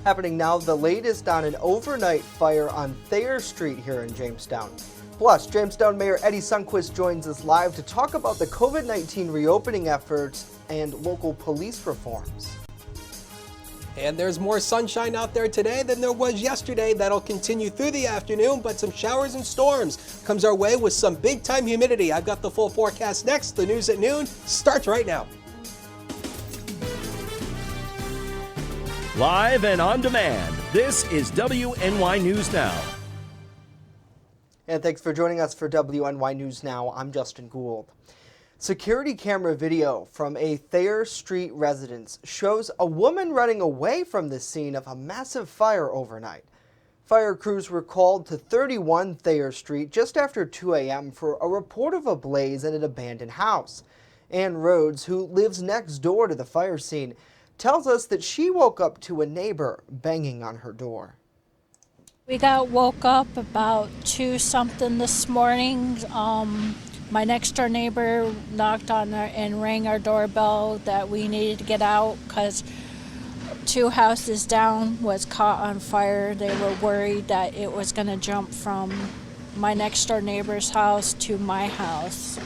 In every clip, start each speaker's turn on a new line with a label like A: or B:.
A: Happening now, the latest on an overnight fire on Thayer Street here in Jamestown. Plus, Jamestown Mayor Eddie Sundquist joins us live to talk about the COVID-19 reopening efforts and local police reforms.
B: And there's more sunshine out there today than there was yesterday. That'll continue through the afternoon, but some showers and storms comes our way with some big-time humidity. I've got the full forecast next. The news at noon starts right now.
C: Live and on demand, this is WNY News Now.
A: And thanks for joining us for WNY News Now. I'm Justin Gould. Security camera video from a Thayer Street residence shows a woman running away from the scene of a massive fire overnight. Fire crews were called to 31 Thayer Street just after 2 a.m. for a report of a blaze in an abandoned house. Ann Rhodes, who lives next door to the fire scene, tells us that she woke up to a neighbor banging on her door.
D: We got woke up about 2 something this morning. My next door neighbor knocked on our and rang our doorbell that we needed to get out because 2 houses down was caught on fire. They were worried that it was going to jump from my next door neighbor's house to my house.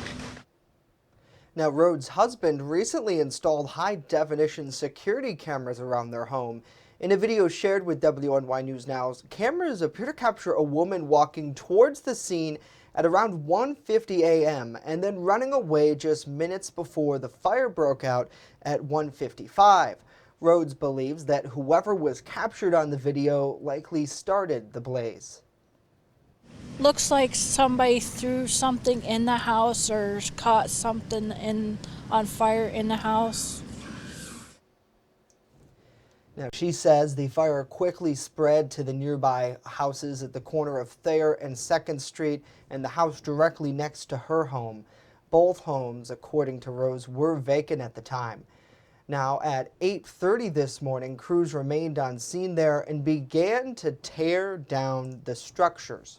A: Now, Rhodes' husband recently installed high-definition security cameras around their home. In a video shared with WNY News Now, cameras appear to capture a woman walking towards the scene at around 1:50 a.m. and then running away just minutes before the fire broke out at 1:55. Rhodes believes that whoever was captured on the video likely started the blaze.
D: Looks like somebody threw something in the house or caught something on fire in the house.
A: Now, she says the fire quickly spread to the nearby houses at the corner of Thayer and 2nd Street and the house directly next to her home. Both homes, according to Rose, were vacant at the time. Now, at 8:30 this morning, crews remained on scene there and began to tear down the structures.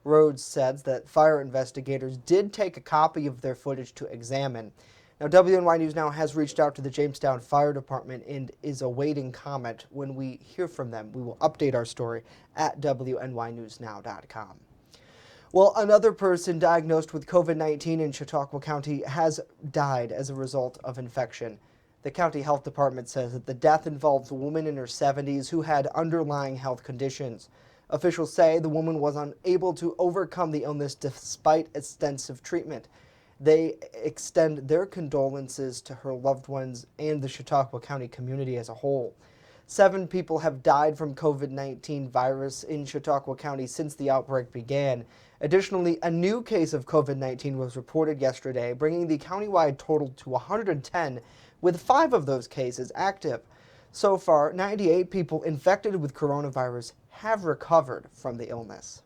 A: Rhodes says that fire investigators did take a copy of their footage to examine. Now, WNY News Now has reached out to the Jamestown Fire Department and is awaiting comment. When we hear from them, we will update our story at WNYNewsNow.com. Well, another person diagnosed with COVID-19 in Chautauqua County has died as a result of infection. The county health department says that the death involves a woman in her 70s who had underlying health conditions. Officials say the woman was unable to overcome the illness despite extensive treatment. They extend their condolences to her loved ones and the Chautauqua County community as a whole. 7 people have died from COVID-19 virus in Chautauqua County since the outbreak began. Additionally, a new case of COVID-19 was reported yesterday, bringing the countywide total to 110, with 5 of those cases active. So far, 98 people infected with coronavirus have recovered from the illness.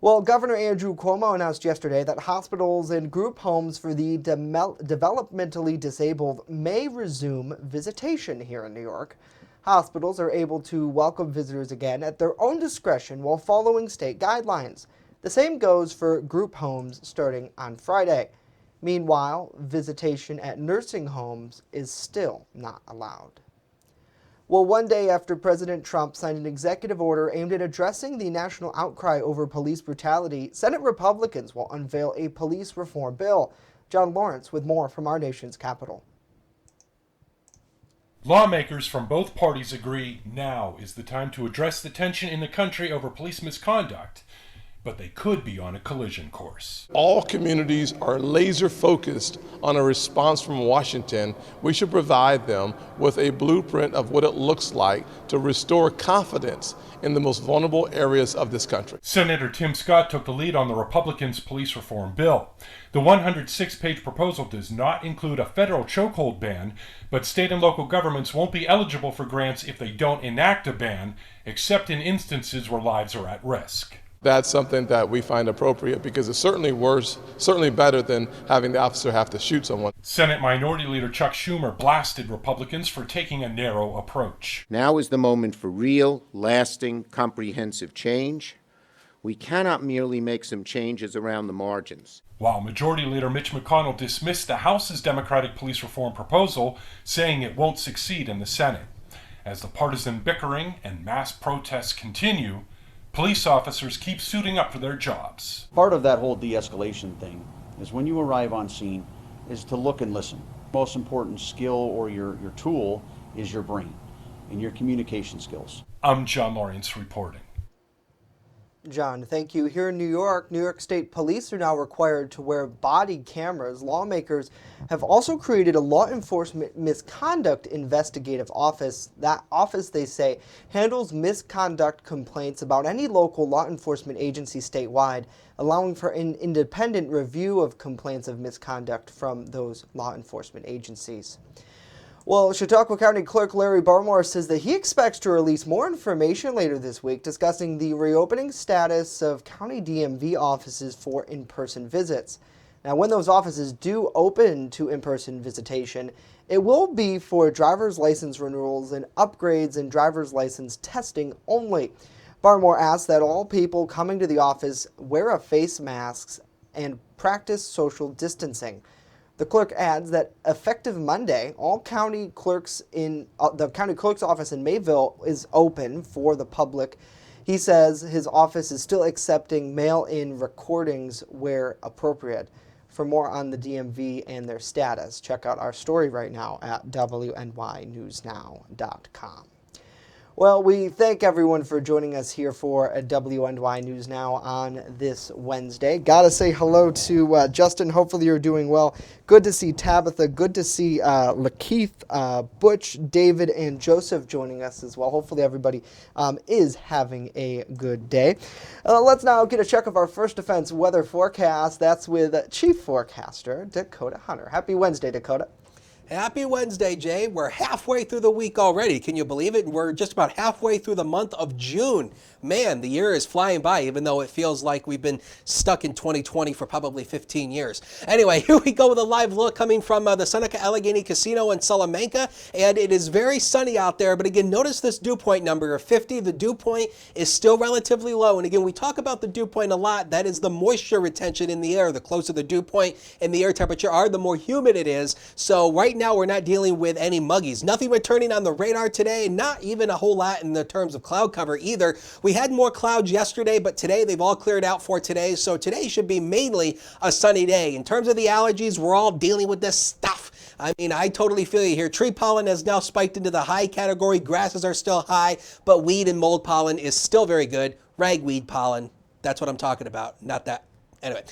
A: Well, Governor Andrew Cuomo announced yesterday that hospitals and group homes for the developmentally disabled may resume visitation here in New York. Hospitals are able to welcome visitors again at their own discretion while following state guidelines. The same goes for group homes starting on Friday. Meanwhile, visitation at nursing homes is still not allowed. Well, one day after President Trump signed an executive order aimed at addressing the national outcry over police brutality, Senate Republicans will unveil a police reform bill. John Lawrence with more from our nation's capital.
E: Lawmakers from both parties agree now is the time to address the tension in the country over police misconduct, but they could be on a collision course.
F: All communities are laser focused on a response from Washington. We should provide them with a blueprint of what it looks like to restore confidence in the most vulnerable areas of this country.
E: Senator Tim Scott took the lead on the Republicans' police reform bill. The 106-page proposal does not include a federal chokehold ban, but state and local governments won't be eligible for grants if they don't enact a ban, except in instances where lives are at risk.
F: That's something that we find appropriate because it's certainly better than having the officer have to shoot someone.
E: Senate Minority Leader Chuck Schumer blasted Republicans for taking a narrow approach.
G: Now is the moment for real, lasting, comprehensive change. We cannot merely make some changes around the margins.
E: While Majority Leader Mitch McConnell dismissed the House's Democratic police reform proposal, saying it won't succeed in the Senate. As the partisan bickering and mass protests continue, police officers keep suiting up for their jobs.
H: Part of that whole de-escalation thing is when you arrive on scene is to look and listen. Most important skill or your tool is your brain and your communication skills.
E: I'm John Lawrence reporting.
A: John, thank you. Here in New York State Police are now required to wear body cameras. Lawmakers have also created a law enforcement misconduct investigative office. That office, they say, handles misconduct complaints about any local law enforcement agency statewide, allowing for an independent review of complaints of misconduct from those law enforcement agencies. Well, Chautauqua County Clerk Larry Barmore says that he expects to release more information later this week discussing the reopening status of county DMV offices for in-person visits. Now, when those offices do open to in-person visitation, it will be for driver's license renewals and upgrades and driver's license testing only. Barmore asks that all people coming to the office wear a face mask and practice social distancing. The clerk adds that effective Monday, all county clerks in the county clerk's office in Mayville is open for the public. He says his office is still accepting mail-in recordings where appropriate. For more on the DMV and their status, check out our story right now at WNYNewsNow.com. Well, we thank everyone for joining us here for a WNY News Now on this Wednesday. Gotta say hello to Justin. Hopefully you're doing well. Good to see Tabitha. Good to see Lakeith, Butch, David, and Joseph joining us as well. Hopefully everybody is having a good day. Let's now get a check of our First Defense weather forecast. That's with Chief Forecaster Dakota Hunter. Happy Wednesday, Dakota.
B: Happy Wednesday, Jay. We're halfway through the week already. Can you believe it? We're just about halfway through the month of June. Man, the year is flying by, even though it feels like we've been stuck in 2020 for probably 15 years. Anyway, here we go with a live look coming from the Seneca Allegheny Casino in Salamanca, and it is very sunny out there. But again, notice this dew point number of 50. The dew point is still relatively low. And again, we talk about the dew point a lot. That is the moisture retention in the air. The closer the dew point and the air temperature are, the more humid it is. So right now we're not dealing with any muggies. Nothing returning on the radar today, not even a whole lot in the terms of cloud cover either. We had more clouds yesterday, but today they've all cleared out for today. So today should be mainly a sunny day. In terms of the allergies, we're all dealing with this stuff. I mean, I totally feel you here. Tree pollen has now spiked into the high category. Grasses are still high, but weed and mold pollen is still very good. Ragweed pollen, that's what I'm talking about, not that. Anyway,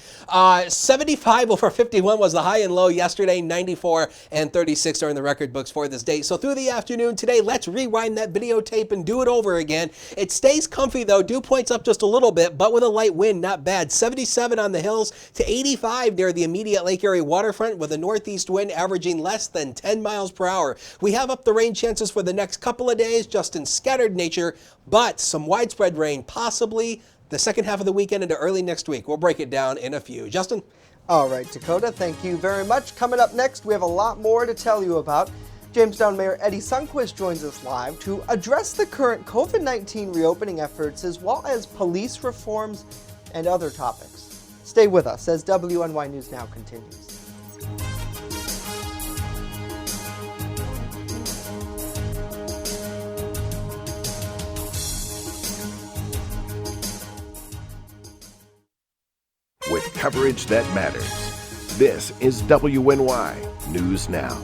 B: 75 over 51 was the high and low yesterday. 94 and 36 are in the record books for this day. So through the afternoon today, let's rewind that videotape and do it over again. It stays comfy though. Dew points up just a little bit, but with a light wind, not bad. 77 on the hills to 85 near the immediate Lake Erie waterfront with a northeast wind averaging less than 10 miles per hour. We have up the rain chances for the next couple of days, just in scattered nature, but some widespread rain possibly the second half of the weekend into early next week. We'll break it down in a few. Justin?
A: All right, Dakota, thank you very much. Coming up next, we have a lot more to tell you about. Jamestown Mayor Eddie Sundquist joins us live to address the current COVID-19 reopening efforts as well as police reforms and other topics. Stay with us as WNY News Now continues.
C: With coverage that matters. This is WNY News Now.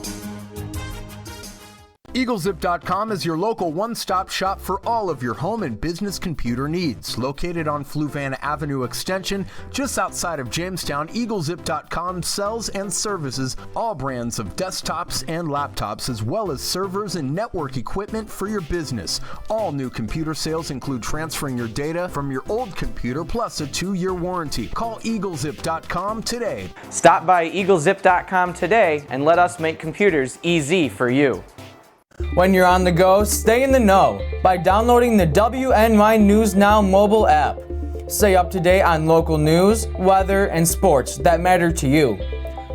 I: EagleZip.com is your local one-stop shop for all of your home and business computer needs. Located on Fluvan Avenue Extension, just outside of Jamestown, EagleZip.com sells and services all brands of desktops and laptops, as well as servers and network equipment for your business. All new computer sales include transferring your data from your old computer plus a 2-year warranty. Call EagleZip.com today.
J: Stop by EagleZip.com today and let us make computers easy for you. When you're on the go, stay in the know by downloading the WNY News Now mobile app. Stay up to date on local news, weather, and sports that matter to you.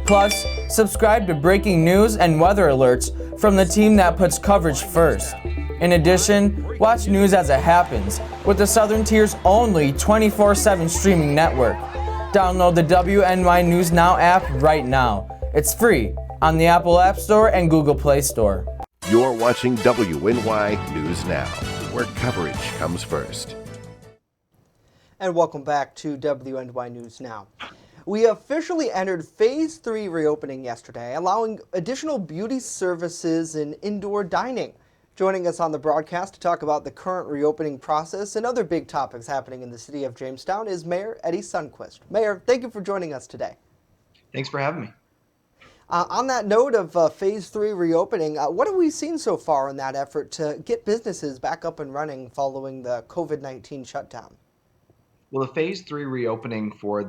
J: Plus, subscribe to breaking news and weather alerts from the team that puts coverage first. In addition, watch news as it happens with the Southern Tier's only 24/7 streaming network. Download the WNY News Now app right now. It's free on the Apple App Store and Google Play Store.
C: You're watching WNY News Now, where coverage comes first.
A: And welcome back to WNY News Now. We officially entered Phase 3 reopening yesterday, allowing additional beauty services and indoor dining. Joining us on the broadcast to talk about the current reopening process and other big topics happening in the city of Jamestown is Mayor Eddie Sundquist. Mayor, thank you for joining us today.
K: Thanks for having me.
A: On that note of Phase 3 reopening, what have we seen so far in that effort to get businesses back up and running following the COVID-19 shutdown?
K: Well, the Phase 3 reopening for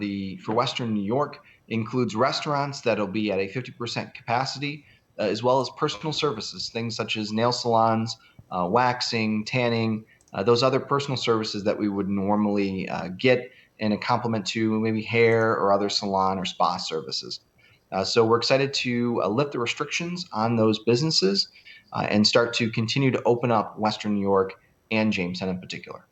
K: Western New York includes restaurants that'll be at a 50% capacity, as well as personal services, things such as nail salons, waxing, tanning, those other personal services that we would normally get in a complement to maybe hair or other salon or spa services. So we're excited to lift the restrictions on those businesses and start to continue to open up Western New York and Jamestown in particular.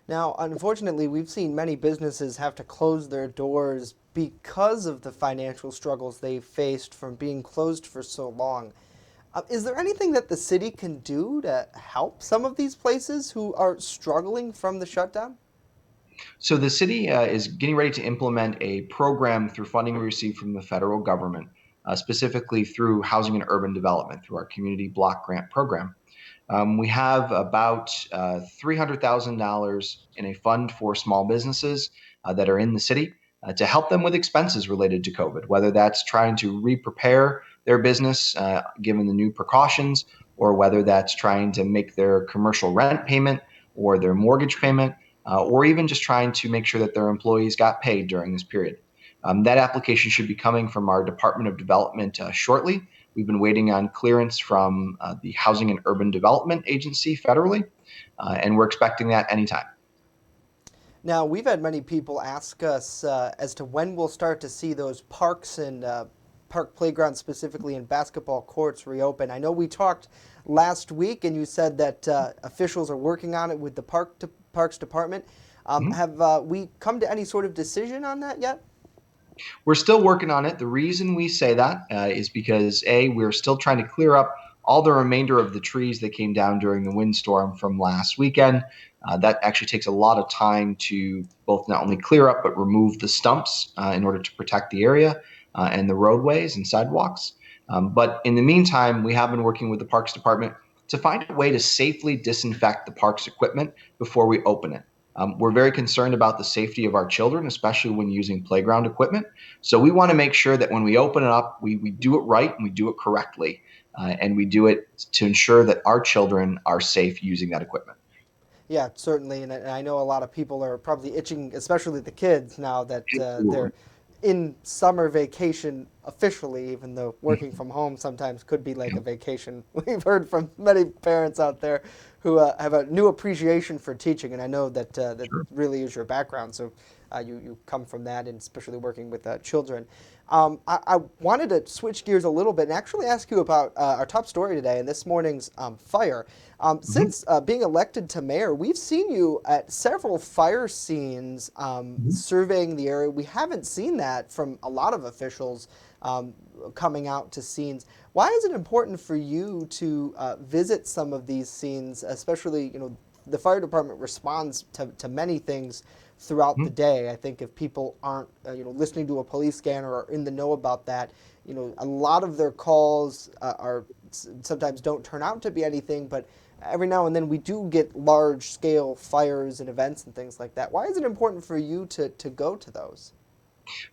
A: Now, unfortunately, we've seen many businesses have to close their doors because of the financial struggles they've faced from being closed for so long. Is there anything that the city can do to help some of these places who are struggling from the shutdown?
K: So the city is getting ready to implement a program through funding we received from the federal government, specifically through Housing and Urban Development, through our Community Block Grant Program. We have about $300,000 in a fund for small businesses that are in the city to help them with expenses related to COVID, whether that's trying to re-prepare their business given the new precautions, or whether that's trying to make their commercial rent payment or their mortgage payment, or even just trying to make sure that their employees got paid during this period. That application should be coming from our Department of Development shortly. We've been waiting on clearance from the Housing and Urban Development Agency federally, and we're expecting that anytime.
A: Now, we've had many people ask us as to when we'll start to see those parks and park playgrounds, specifically in basketball courts, reopen. I know we talked last week, and you said that officials are working on it with the Parks Department. Have we come to any sort of decision on that yet?
K: We're still working on it. The reason we say that is because, A, we're still trying to clear up all the remainder of the trees that came down during the windstorm from last weekend. That actually takes a lot of time to both not only clear up, but remove the stumps in order to protect the area and the roadways and sidewalks. But in the meantime, we have been working with the Parks Department to find a way to safely disinfect the park's equipment before we open it. We're very concerned about the safety of our children, especially when using playground equipment. So we want to make sure that when we open it up, we do it right and we do it correctly. And we do it to ensure that our children are safe using that equipment.
A: Yeah, certainly. And I know a lot of people are probably itching, especially the kids, now that they're in summer vacation officially, even though working from home sometimes could be like a vacation. We've heard from many parents out there who have a new appreciation for teaching, and I know that that really is your background. So you come from that, and especially working with children. I wanted to switch gears a little bit and actually ask you about our top story today and this morning's fire. Since being elected to mayor, we've seen you at several fire scenes surveying the area. We haven't seen that from a lot of officials coming out to scenes. Why is it important for you to visit some of these scenes, especially, the fire department responds to many things throughout the day. I think if people aren't, listening to a police scanner or in the know about that, a lot of their calls are sometimes don't turn out to be anything, but every now and then we do get large-scale fires and events and things like that. Why is it important for you to go to those?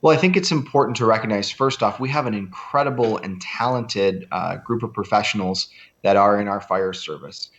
K: Well, I think it's important to recognize, first off, we have an incredible and talented group of professionals that are in our fire service.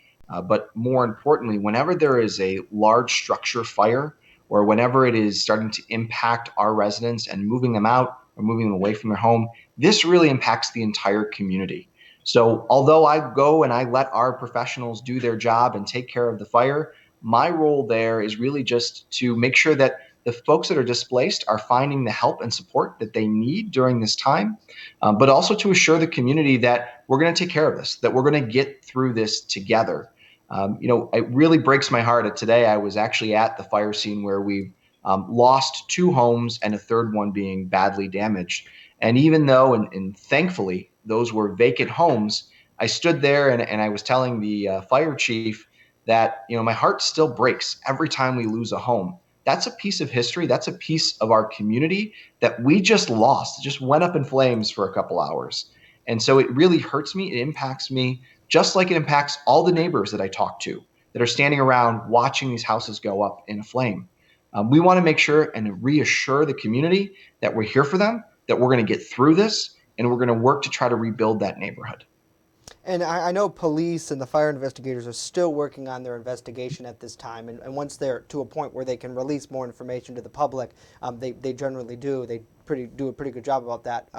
K: But more importantly, whenever there is a large structure fire, or whenever it is starting to impact our residents and moving them out or moving them away from their home, this really impacts the entire community. So although I go and I let our professionals do their job and take care of the fire, my role there is really just to make sure that the folks that are displaced are finding the help and support that they need during this time, but also to assure the community that we're going to take care of this, that we're going to get through this together. It really breaks my heart that today I was actually at the fire scene where we've lost 2 homes and a third one being badly damaged. And even though, and thankfully, those were vacant homes, I stood there and I was telling the fire chief that, my heart still breaks every time we lose a home. That's a piece of history. That's a piece of our community that we just lost. It just went up in flames for a couple hours. And so it really hurts me. It impacts me just like it impacts all the neighbors that I talk to that are standing around watching these houses go up in a flame. We want to make sure and reassure the community that we're here for them, that we're going to get through this, and we're going to work to try to rebuild that neighborhood.
A: And I know police and the fire investigators are still working on their investigation at this time. And once they're to a point where they can release more information to the public, they generally do. They do a pretty good job about that.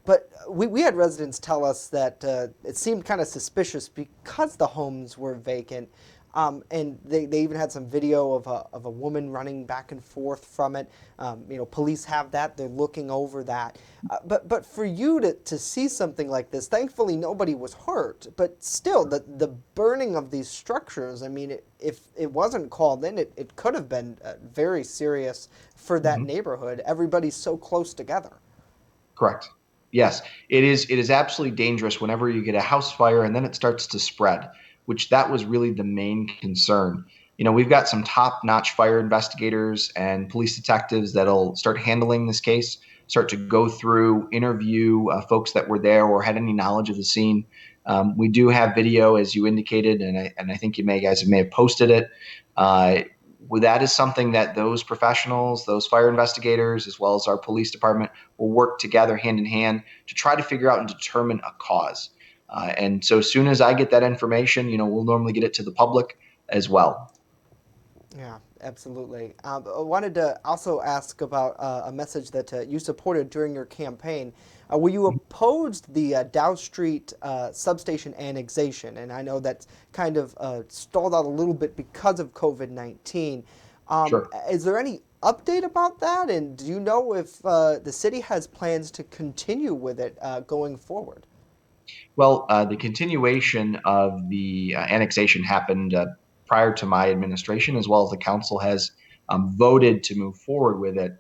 A: But we had residents tell us that it seemed kind of suspicious because the homes were vacant. And they even had some video of a woman running back and forth from it. Police have that. They're looking over that. But for you to see something like this, thankfully nobody was hurt. But still, the burning of these structures, I mean, if it wasn't called in, it could have been very serious for that neighborhood. Everybody's so close together.
K: Correct. Yes, it is absolutely dangerous whenever you get a house fire and then it starts to spread, which that was really the main concern. We've got some top-notch fire investigators and police detectives that'll start handling this case, start to go through, interview folks that were there or had any knowledge of the scene. We do have video, as you indicated, and I think you guys may have posted it. That is something that those professionals, those fire investigators, as well as our police department, will work together hand in hand to try to figure out and determine a cause. And so as soon as I get that information, we'll normally get it to the public as well.
A: Yeah, absolutely. I wanted to also ask about a message that you supported during your campaign. Where you opposed the Dow Street substation annexation, and I know that's kind of stalled out a little bit because of COVID-19.
K: Sure.
A: Is there any update about that? And do you know if the city has plans to continue with it going forward?
K: Well, the continuation of the annexation happened prior to my administration, as well as the council has voted to move forward with it.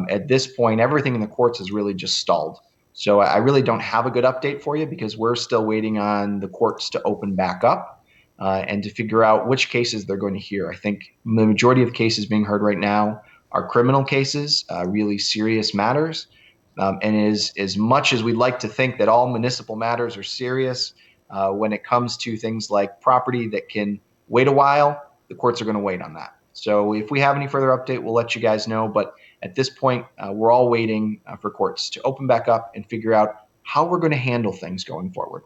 K: At this point, everything in the courts is really just stalled. So I really don't have a good update for you because we're still waiting on the courts to open back up and to figure out which cases they're going to hear. I think the majority of cases being heard right now are criminal cases, really serious matters. And as much as we'd like to think that all municipal matters are serious, when it comes to things like property that can wait a while, the courts are going to wait on that. So if we have any further update, we'll let you guys know. But at this point, we're all waiting for courts to open back up and figure out how we're going to handle things going forward.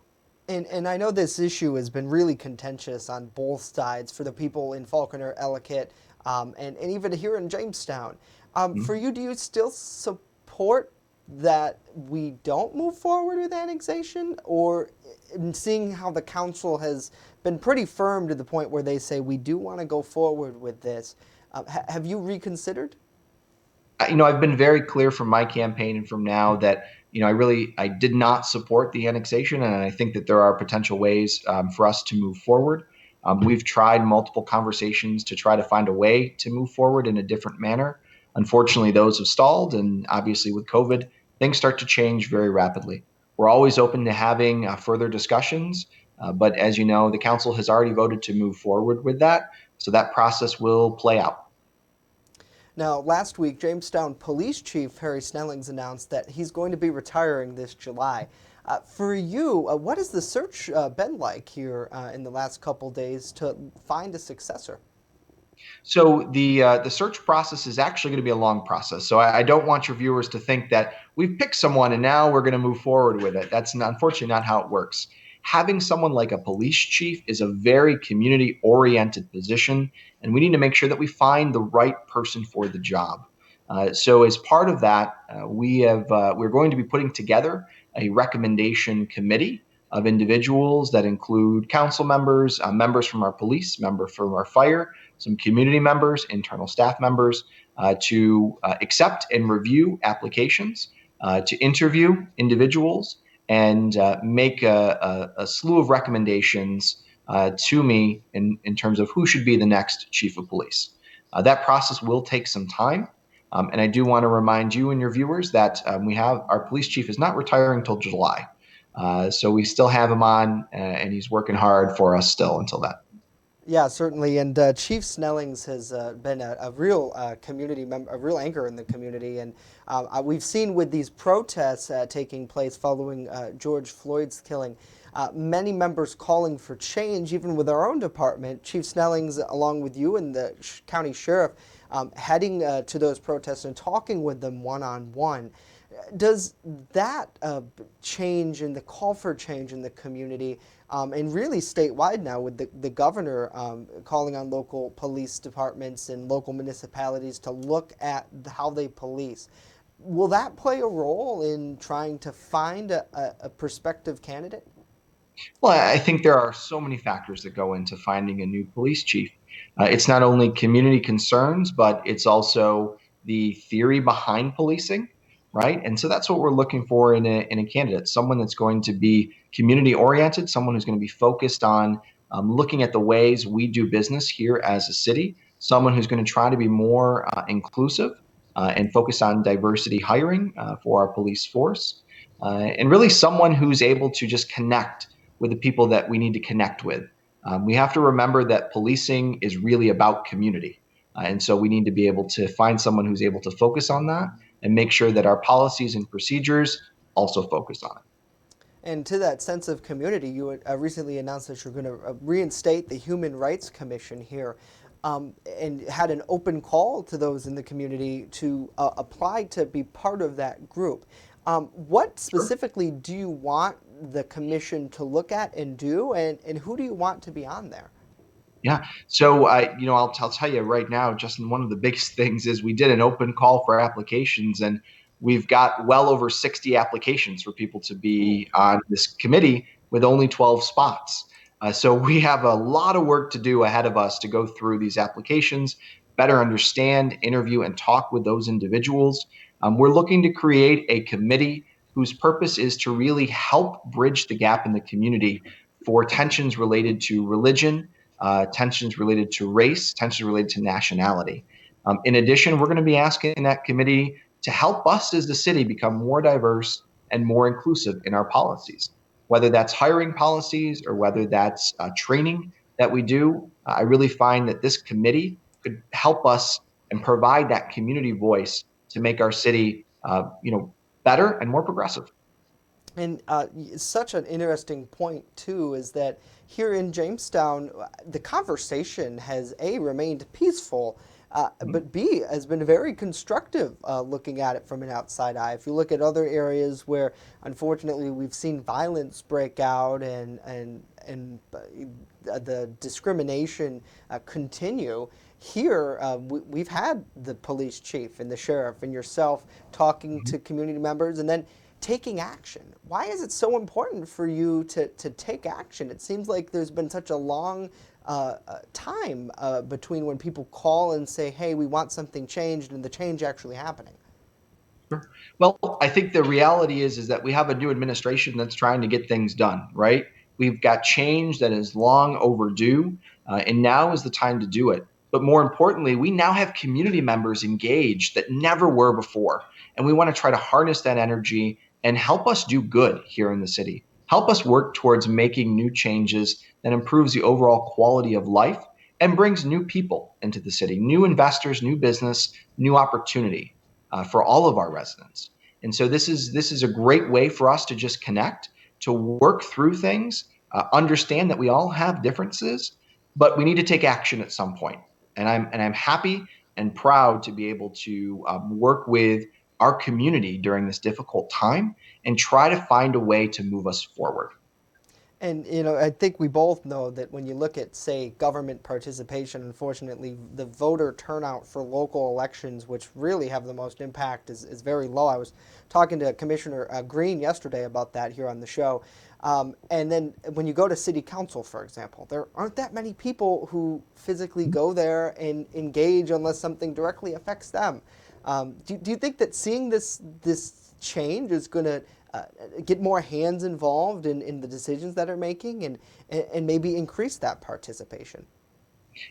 A: And I know this issue has been really contentious on both sides for the people in Falconer, Ellicott, and even here in Jamestown. For you, do you still support that we don't move forward with annexation, or seeing how the council has been pretty firm to the point where they say we do want to go forward with this, have you reconsidered?
K: I've been very clear from my campaign and from now that I did not support the annexation, and I think that there are potential ways for us to move forward. We've tried multiple conversations to try to find a way to move forward in a different manner. Unfortunately, those have stalled, and obviously with COVID, things start to change very rapidly. We're always open to having further discussions, but as you know, the council has already voted to move forward with that, so that process will play out.
A: Now, last week, Jamestown Police Chief Harry Snellings announced that he's going to be retiring this July. For you, what has the search been like here in the last couple days to find a successor?
K: So the search process is actually going to be a long process. So I don't want your viewers to think that we've picked someone and now we're going to move forward with it. That's unfortunately not how it works. Having someone like a police chief is a very community-oriented position, and we need to make sure that we find the right person for the job. So as part of that, we're going to be putting together a recommendation committee of individuals that include council members, members from our police, members from our fire, some community members, internal staff members, to accept and review applications, to interview individuals, and make a slew of recommendations to me in terms of who should be the next chief of police. That process will take some time. And I do want to remind you and your viewers that our police chief is not retiring until July. So we still have him on, and he's working hard for us still until then.
A: Yeah, certainly. And Chief Snellings has been a real community member, a real anchor in the community. And we've seen with these protests taking place following George Floyd's killing, many members calling for change, even with our own department. Chief Snellings, along with you and the county sheriff, heading to those protests and talking with them one-on-one. Does that change and the call for change in the community, and really statewide now with the governor calling on local police departments and local municipalities to look at how they police, will that play a role in trying to find a prospective candidate?
K: Well, I think there are so many factors that go into finding a new police chief. It's not only community concerns, but it's also the theory behind policing, right? And so that's what we're looking for in a candidate, someone that's going to be community oriented, someone who's going to be focused on looking at the ways we do business here as a city, someone who's going to try to be more inclusive and focus on diversity hiring for our police force, and really someone who's able to just connect with the people that we need to connect with. We have to remember that policing is really about community. And so we need to be able to find someone who's able to focus on that and make sure that our policies and procedures also focus on it.
A: And to that sense of community, you recently announced that you're going to reinstate the Human Rights Commission here, and had an open call to those in the community to apply to be part of that group. What specifically do you want the commission to look at and do, and who do you want to be on there?
K: Yeah. So, I'll tell you right now, Justin, one of the biggest things is we did an open call for applications, and we've got well over 60 applications for people to be on this committee with only 12 spots. So we have a lot of work to do ahead of us to go through these applications, better understand, interview, and talk with those individuals. We're looking to create a committee whose purpose is to really help bridge the gap in the community for tensions related to religion, tensions related to race, tensions related to nationality. In addition, we're going to be asking that committee to help us as the city become more diverse and more inclusive in our policies, whether that's hiring policies or whether that's training that we do. I really find that this committee could help us and provide that community voice to make our city, better and more progressive.
A: And such an interesting point, too, is that here in Jamestown, the conversation has, A, remained peaceful, but B, has been very constructive looking at it from an outside eye. If you look at other areas where, unfortunately, we've seen violence break out and the discrimination continue, here we've had the police chief and the sheriff and yourself talking to community members and then taking action. Why is it so important for you to take action? It seems like there's been such a long time between when people call and say, hey, we want something changed, and the change actually happening.
K: Sure. Well, I think the reality is that we have a new administration that's trying to get things done, right? We've got change that is long overdue, and now is the time to do it. But more importantly, we now have community members engaged that never were before. And we want to try to harness that energy and help us do good here in the city. Help us work towards making new changes that improves the overall quality of life and brings new people into the city, new investors, new business, new opportunity for all of our residents. And so this is a great way for us to just connect, to work through things, understand that we all have differences, but we need to take action at some point. And I'm happy and proud to be able to work with our community during this difficult time and try to find a way to move us forward.
A: And, I think we both know that when you look at, say, government participation, unfortunately, the voter turnout for local elections, which really have the most impact, is very low. I was talking to Commissioner Green yesterday about that here on the show. And then when you go to city council, for example, there aren't that many people who physically go there and engage unless something directly affects them. Do you think that seeing this change is going to get more hands involved in the decisions that are making and maybe increase that participation?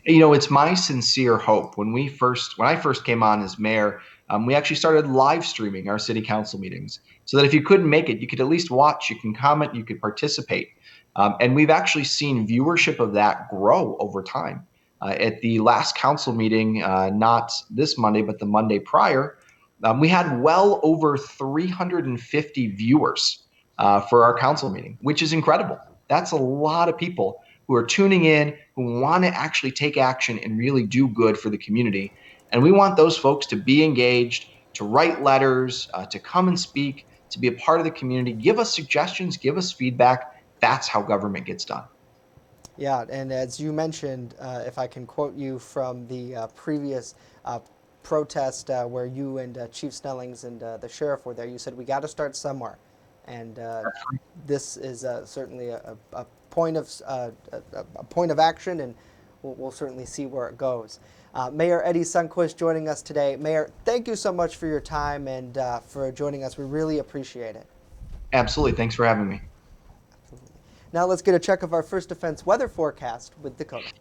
K: It's my sincere hope. When I first came on as mayor, We actually started live streaming our city council meetings so that if you couldn't make it, you could at least watch, you can comment, you could participate. And we've actually seen viewership of that grow over time. At the last council meeting, not this Monday, but the Monday prior, we had well over 350 viewers for our council meeting, which is incredible. That's a lot of people who are tuning in, who want to actually take action and really do good for the community. And we want those folks to be engaged, to write letters, to come and speak, to be a part of the community, give us suggestions, give us feedback. That's how government gets done.
A: Yeah, and as you mentioned, if I can quote you from the previous protest where you and Chief Snellings and the sheriff were there, you said we got to start somewhere, and this is certainly a point of action, and we'll certainly see where it goes. Mayor Eddie Sundquist joining us today. Mayor, thank you so much for your time and for joining us. We really appreciate it.
K: Absolutely. Thanks for having me.
A: Now let's get a check of our First Defense weather forecast with Dakota.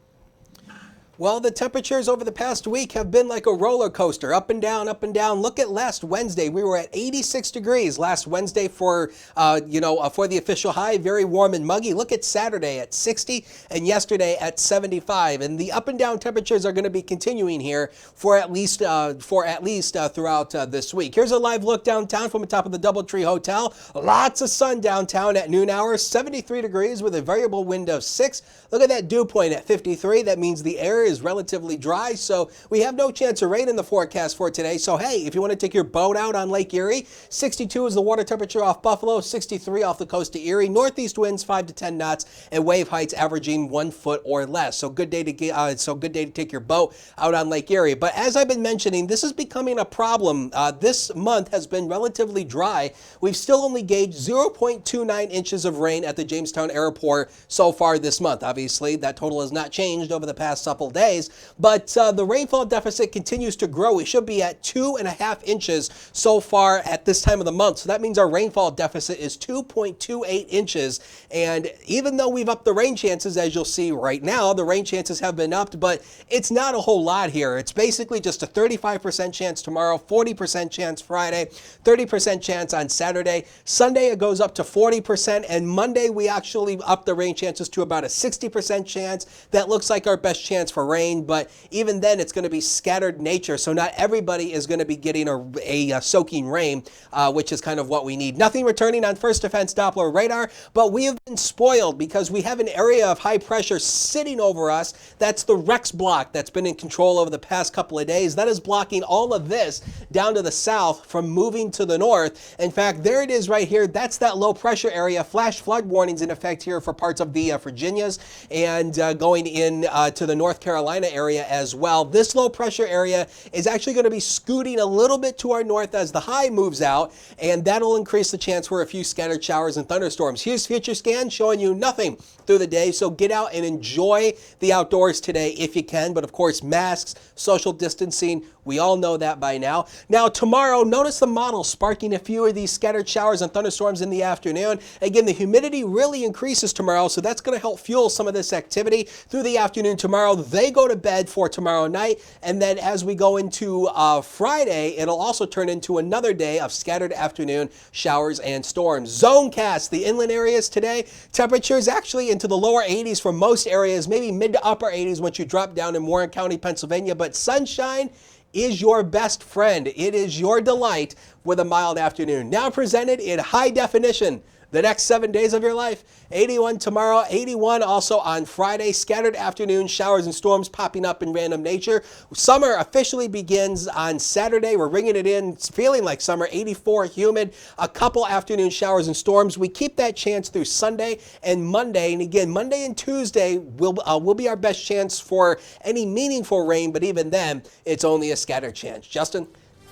B: Well, the temperatures over the past week have been like a roller coaster, up and down, up and down. Look at last Wednesday. We were at 86 degrees last Wednesday for the official high, very warm and muggy. Look at Saturday at 60 and yesterday at 75. And the up and down temperatures are going to be continuing here for at least throughout this week. Here's a live look downtown from the top of the Doubletree Hotel. Lots of sun downtown at noon hour, 73 degrees with a variable wind of 6. Look at that dew point at 53. That means the air is relatively dry, so we have no chance of rain in the forecast for today. So hey, if you want to take your boat out on Lake Erie, 62 is the water temperature off Buffalo, 63 off the coast of Erie. Northeast winds 5 to 10 knots, and wave heights averaging 1 foot or less. So good day to take your boat out on Lake Erie. But as I've been mentioning, this is becoming a problem. This month has been relatively dry. We've still only gauged 0.29 inches of rain at the Jamestown Airport so far this month. Obviously, that total has not changed over the past couple days, but the rainfall deficit continues to grow. We should be at 2.5 inches so far at this time of the month. So that means our rainfall deficit is 2.28 inches. And even though we've upped the rain chances, as you'll see right now, the rain chances have been upped, but it's not a whole lot here. It's basically just a 35% chance tomorrow, 40% chance Friday, 30% chance on Saturday. Sunday it goes up to 40%, and Monday we actually up the rain chances to about a 60% chance. That looks like our best chance for rain, but even then it's going to be scattered nature, so not everybody is going to be getting a soaking rain, which is kind of what we need. Nothing returning on First Defense Doppler radar, but we have been spoiled because we have an area of high pressure sitting over us. That's the Rex block that's been in control over the past couple of days. That is blocking all of this down to the south from moving to the north. In fact, there it is right here. That's that low pressure area. Flash flood warnings in effect here for parts of the Virginias and going in to the North Carolina area as well. This low pressure area is actually going to be scooting a little bit to our north as the high moves out, and that'll increase the chance for a few scattered showers and thunderstorms. Here's Future Scan showing you nothing through the day, so get out and enjoy the outdoors today if you can, but of course masks, social distancing, we all know that by now. Now tomorrow, notice the model sparking a few of these scattered showers and thunderstorms in the afternoon. Again, the humidity really increases tomorrow, so that's going to help fuel some of this activity through the afternoon tomorrow. They go to bed for tomorrow night, and then as we go into Friday, it'll also turn into another day of scattered afternoon showers and storms. Zonecast, the inland areas today, temperatures actually into the lower 80s for most areas, maybe mid to upper 80s once you drop down in Warren County, Pennsylvania, but sunshine is your best friend. It is your delight with a mild afternoon. Now presented in high definition. The next 7 days of your life, 81 tomorrow, 81 also on Friday. Scattered afternoon showers and storms popping up in random nature. Summer officially begins on Saturday. We're ringing it in. It's feeling like summer, 84 humid. A couple afternoon showers and storms. We keep that chance through Sunday and Monday. And again, Monday and Tuesday will be our best chance for any meaningful rain. But even then, it's only a scattered chance. Justin?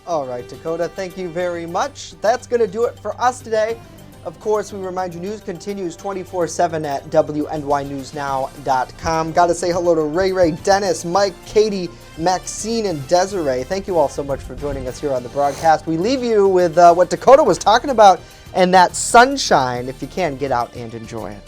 A: All right, Dakota, thank you very much. That's going to do it for us today. Of course, we remind you news continues 24/7 at WNYNewsNow.com. Got to say hello to Ray, Dennis, Mike, Katie, Maxine, and Desiree. Thank you all so much for joining us here on the broadcast. We leave you with what Dakota was talking about and that sunshine. If you can, get out and enjoy it.